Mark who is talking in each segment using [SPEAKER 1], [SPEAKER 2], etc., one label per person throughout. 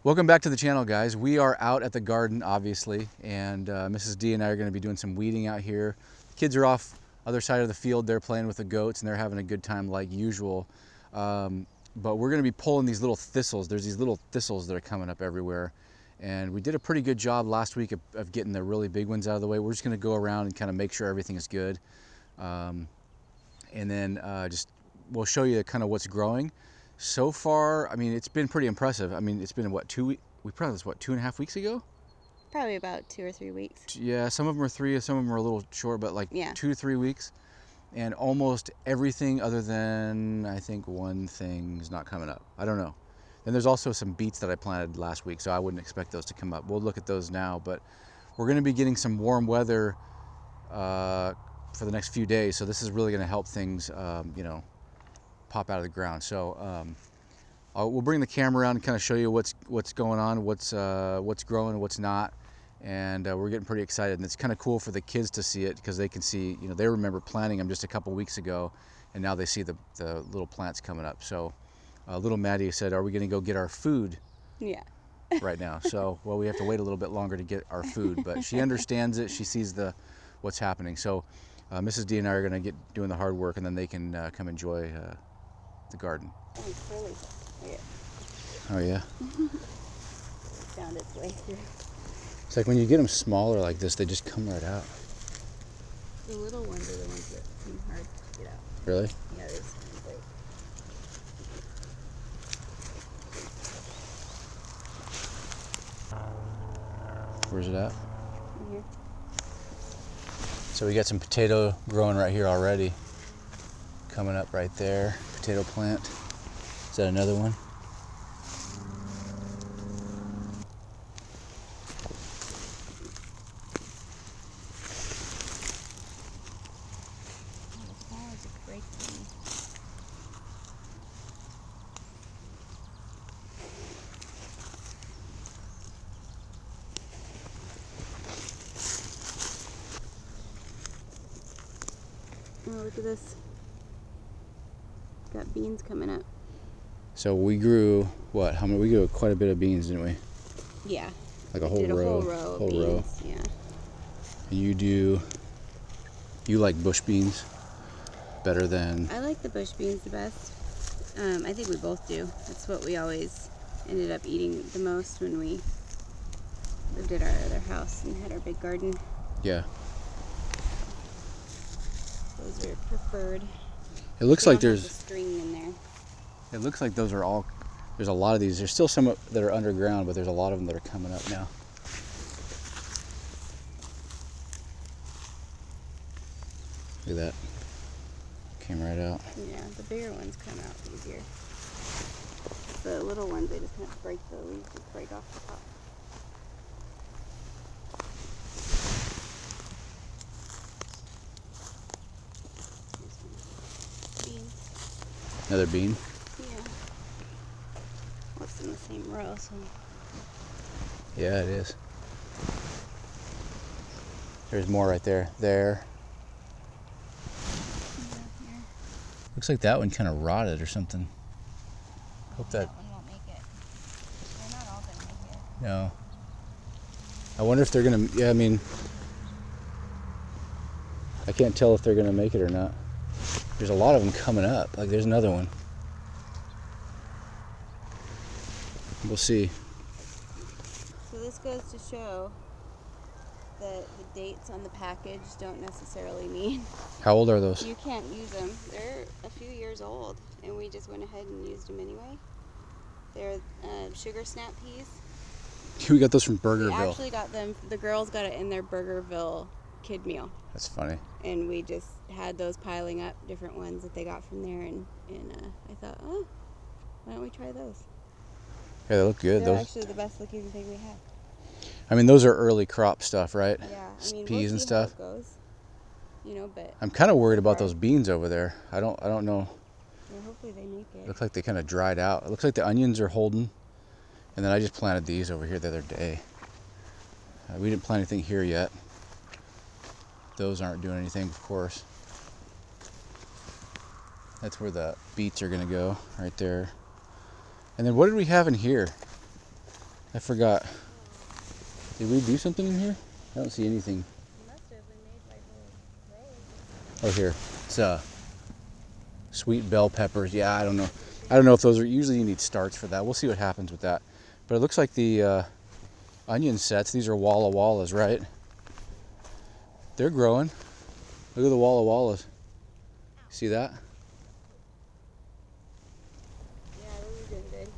[SPEAKER 1] Welcome back to the channel, guys. We are out at the garden, obviously, and Mrs. D and I are going to be doing some weeding out here. The kids are off other side of the field. They're playing with the goats and they're having a good time like usual. But we're going to be pulling these little thistles. There's these little thistles that are coming up everywhere. And we did a pretty good job last week of getting the really big ones out of the way. We're just going to go around and kind of make sure everything is good. And then we'll show you kind of what's growing. So far, I mean, it's been pretty impressive. I mean, it's been what, 2 weeks? We planted this, what, 2.5 weeks ago?
[SPEAKER 2] Probably about 2 or 3 weeks.
[SPEAKER 1] Yeah, some of them are 3, some of them are a little short, but like 2 to 3 weeks. And almost everything other than, I think, one thing is not coming up. I don't know. And there's also some beets that I planted last week, so I wouldn't expect those to come up. We'll look at those now, but we're going to be getting some warm weather for the next few days. So this is really going to help things, you know, pop out of the ground. So we'll bring the camera around and kind of show you what's going on, what's growing, what's not, and we're getting pretty excited. And it's kind of cool for the kids to see it because they can see, you know, they remember planting them just a couple weeks ago, and now they see the little plants coming up. So little Maddie said, "Are we going to go get our food?"
[SPEAKER 2] Yeah.
[SPEAKER 1] Right now. So well, we have to wait a little bit longer to get our food, but she understands it. She sees what's happening. So Mrs. D and I are going to get doing the hard work, and then they can come enjoy the garden. Oh yeah.
[SPEAKER 2] Found its way through.
[SPEAKER 1] It's like when you get them smaller like this, they just come right out.
[SPEAKER 2] The little ones are the ones that seem hard to get out.
[SPEAKER 1] Really?
[SPEAKER 2] Yeah, they seem great.
[SPEAKER 1] Where's it at?
[SPEAKER 2] In here.
[SPEAKER 1] So we got some potato growing right here already. Coming up right there. Potato plant. Is that another one?
[SPEAKER 2] Oh, look at this. Got beans coming up.
[SPEAKER 1] So we grew what? How many? We grew quite a bit of beans, didn't we?
[SPEAKER 2] Yeah.
[SPEAKER 1] Like a whole row.
[SPEAKER 2] Whole row. Yeah.
[SPEAKER 1] You like bush beans better than?
[SPEAKER 2] I like the bush beans the best. I think we both do. That's what we always ended up eating the most when we lived at our other house and had our big garden.
[SPEAKER 1] Yeah.
[SPEAKER 2] Those are preferred.
[SPEAKER 1] It looks like
[SPEAKER 2] there's
[SPEAKER 1] there's
[SPEAKER 2] a string in there.
[SPEAKER 1] It looks like those are all. There's a lot of these. There's still some that are underground, but there's a lot of them that are coming up now. Look at that. Came right out.
[SPEAKER 2] Yeah, the bigger ones come out easier. The little ones, they just kind of break the leaves, just break off the top. Beans.
[SPEAKER 1] Another bean.
[SPEAKER 2] Yeah. Well, it's in the same row, so.
[SPEAKER 1] Yeah, it is. There's more right there. There. Looks like that one kind of rotted or something. Hope that
[SPEAKER 2] one won't make it. They're not all gonna make it.
[SPEAKER 1] No. I wonder if they're gonna. Yeah, I mean, I can't tell if they're gonna make it or not. There's a lot of them coming up. Like there's another one. We'll see.
[SPEAKER 2] So this goes to show that the dates on the package don't necessarily mean
[SPEAKER 1] How old are those?
[SPEAKER 2] you can't use them. They're a few years old, and we just went ahead and used them anyway. They're sugar snap peas.
[SPEAKER 1] We got those from
[SPEAKER 2] We
[SPEAKER 1] Burgerville.
[SPEAKER 2] actually got them. The girls got it in their Burgerville kid meal.
[SPEAKER 1] That's funny.
[SPEAKER 2] And we just had those piling up, different ones that they got from there, and I thought, oh, why don't we try those?
[SPEAKER 1] Yeah, they look good.
[SPEAKER 2] They're
[SPEAKER 1] Those.
[SPEAKER 2] actually the best looking thing we have.
[SPEAKER 1] I mean, those are early crop stuff, right?
[SPEAKER 2] Yeah, I mean,
[SPEAKER 1] peas
[SPEAKER 2] we'll
[SPEAKER 1] and
[SPEAKER 2] see
[SPEAKER 1] stuff.
[SPEAKER 2] how it goes, you know, but
[SPEAKER 1] I'm kind of worried about those beans over there. I don't know.
[SPEAKER 2] well, hopefully they make it.
[SPEAKER 1] Looks like they kind of dried out. It looks like the onions are holding. And then I just planted these over here the other day. We didn't plant anything here yet. Those aren't doing anything, of course. That's where the beets are gonna go, right there. And then what did we have in here? I forgot. Did we do something in here? I don't see anything.
[SPEAKER 2] We must have. We made like little rows.
[SPEAKER 1] Oh, here. It's sweet bell peppers. Yeah, I don't know. I don't know if those are, usually you need starts for that. We'll see what happens with that. But it looks like the onion sets, these are Walla Wallas, right? They're growing. Look at the Walla Wallas. See that?
[SPEAKER 2] Yeah, those are doing good.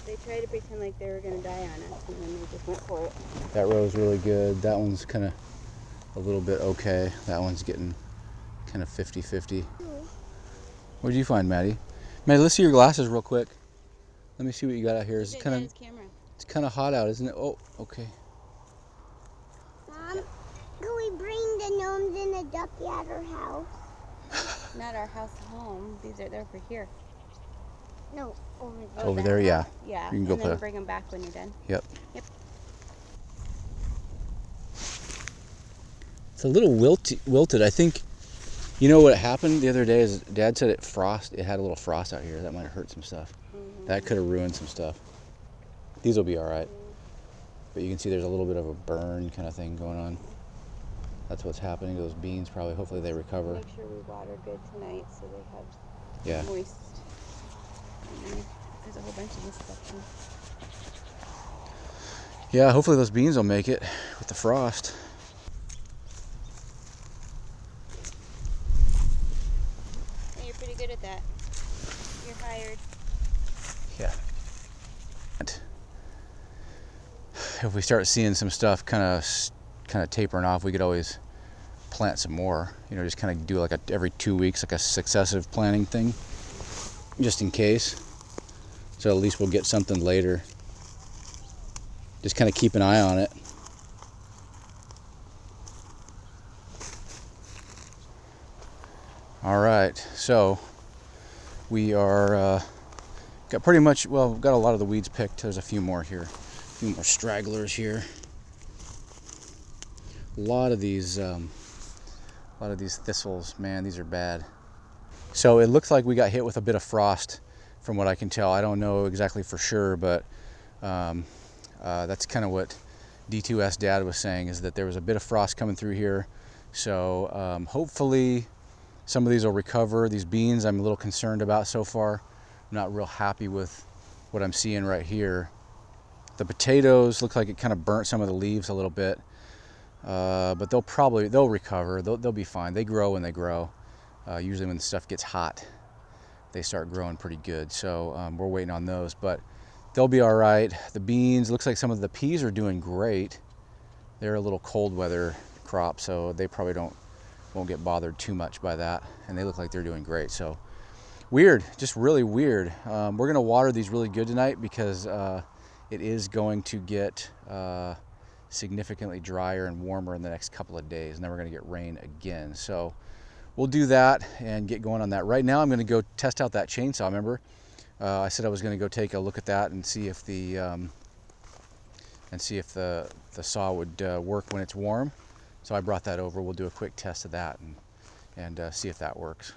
[SPEAKER 2] They tried to pretend like they were going to die on us, and then they just went for it.
[SPEAKER 1] That row's really good. That one's kind of a little bit okay. That one's getting kind of 50-50. What did you find, Maddie? Maddie, let's see your glasses real quick. Let me see what you got out here. It's kind of hot out, isn't it? Oh, okay.
[SPEAKER 3] Mom, can we bring the gnomes in the ducky at our house?
[SPEAKER 2] Not our house home. They're for here.
[SPEAKER 3] No, over there.
[SPEAKER 1] Over there, yeah.
[SPEAKER 2] Yeah,
[SPEAKER 1] You can go
[SPEAKER 2] and then
[SPEAKER 1] play.
[SPEAKER 2] bring them back when you're done.
[SPEAKER 1] Yep.
[SPEAKER 2] Yep.
[SPEAKER 1] It's a little wilted. I think, you know what happened the other day is Dad said it had a little frost out here. That might have hurt some stuff.
[SPEAKER 2] Mm-hmm.
[SPEAKER 1] That could have ruined some stuff. These will be all right. But you can see there's a little bit of a burn kind of thing going on. That's what's happening to those beans probably. Hopefully they recover.
[SPEAKER 2] Make sure we water good tonight so they have moist. And then there's a whole bunch of this stuff too.
[SPEAKER 1] Yeah, hopefully those beans will make it with the frost.
[SPEAKER 2] Hey, you're pretty good at that. You're hired.
[SPEAKER 1] Yeah. If we start seeing some stuff kind of tapering off, we could always plant some more. You know, just kind of do like every 2 weeks, like a successive planting thing, just in case. So at least we'll get something later. Just kind of keep an eye on it. All right, so we are got pretty much, well, we've got a lot of the weeds picked. There's a few more here, a few more stragglers here. A lot of these thistles, man, these are bad. So it looks like we got hit with a bit of frost, from what I can tell. I don't know exactly for sure, but that's kind of what D2S Dad was saying, is that there was a bit of frost coming through here. So hopefully some of these will recover. These beans I'm a little concerned about so far. I'm not real happy with what I'm seeing right here. The potatoes look like it kind of burnt some of the leaves a little bit, but they'll recover. They'll be fine. They grow when they grow. Usually when the stuff gets hot, they start growing pretty good. So we're waiting on those, but they'll be all right. The beans, looks like some of the peas are doing great. They're a little cold weather crop, so they probably won't get bothered too much by that, and they look like they're doing great. So weird, just really weird. We're gonna water these really good tonight because it is going to get significantly drier and warmer in the next couple of days, and then we're gonna get rain again. So we'll do that and get going on that. Right now I'm gonna go test out that chainsaw. Remember, I said I was gonna go take a look at that and see if the saw would work when it's warm. So I brought that over. We'll do a quick test of that and see if that works.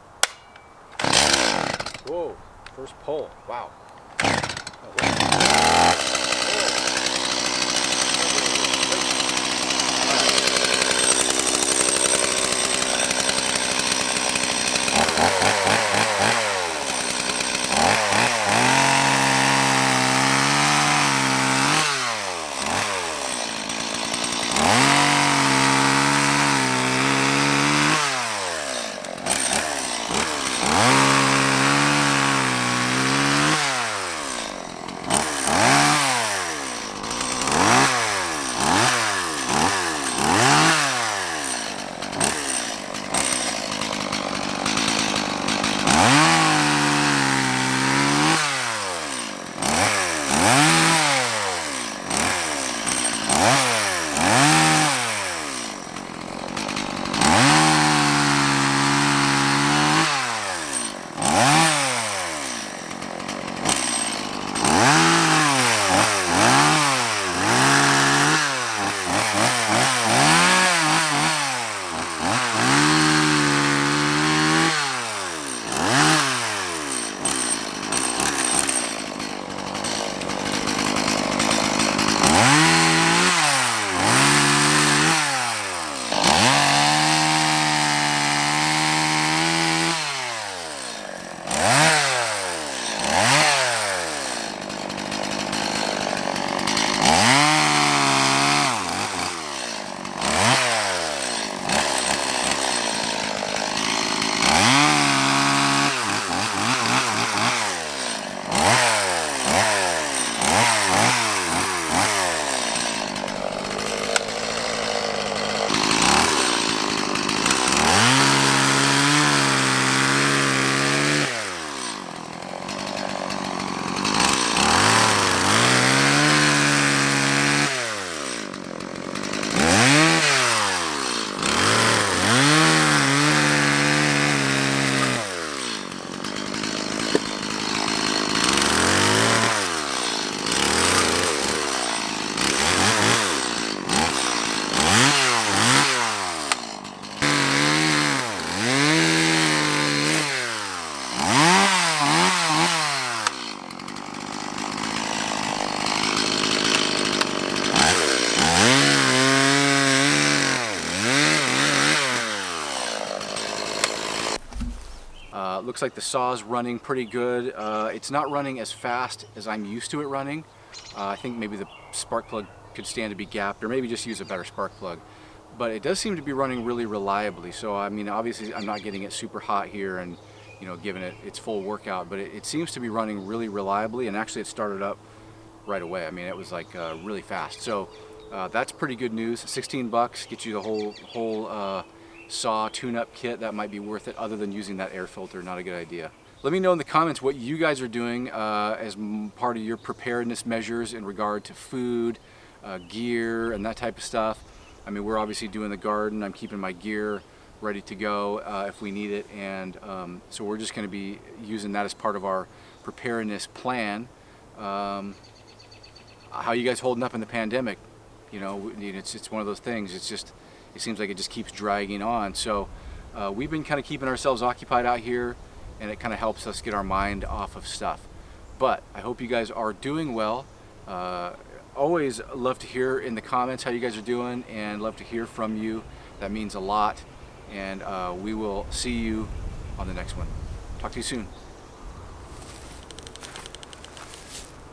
[SPEAKER 1] Whoa, first pull, wow. looks like the saw is running pretty good. It's not running as fast as I'm used to it running. I think maybe the spark plug could stand to be gapped, or maybe just use a better spark plug. But it does seem to be running really reliably. So I mean, obviously I'm not getting it super hot here and, you know, giving it its full workout, but it seems to be running really reliably, and actually it started up right away. I mean, it was like really fast. So that's pretty good news. 16 bucks gets you the whole saw tune-up kit. That might be worth it, other than using that air filter. Not a good idea. Let me know in the comments what you guys are doing as part of your preparedness measures in regard to food, gear, and that type of stuff. I mean, we're obviously doing the garden. I'm keeping my gear ready to go if we need it, and so we're just going to be using that as part of our preparedness plan. How you guys holding up in the pandemic? You know, it's one of those things. It's just, it seems like it just keeps dragging on. So we've been kind of keeping ourselves occupied out here, and it kind of helps us get our mind off of stuff. But I hope you guys are doing well. Always love to hear in the comments how you guys are doing, and love to hear from you. That means a lot. And we will see you on the next one. Talk to you soon.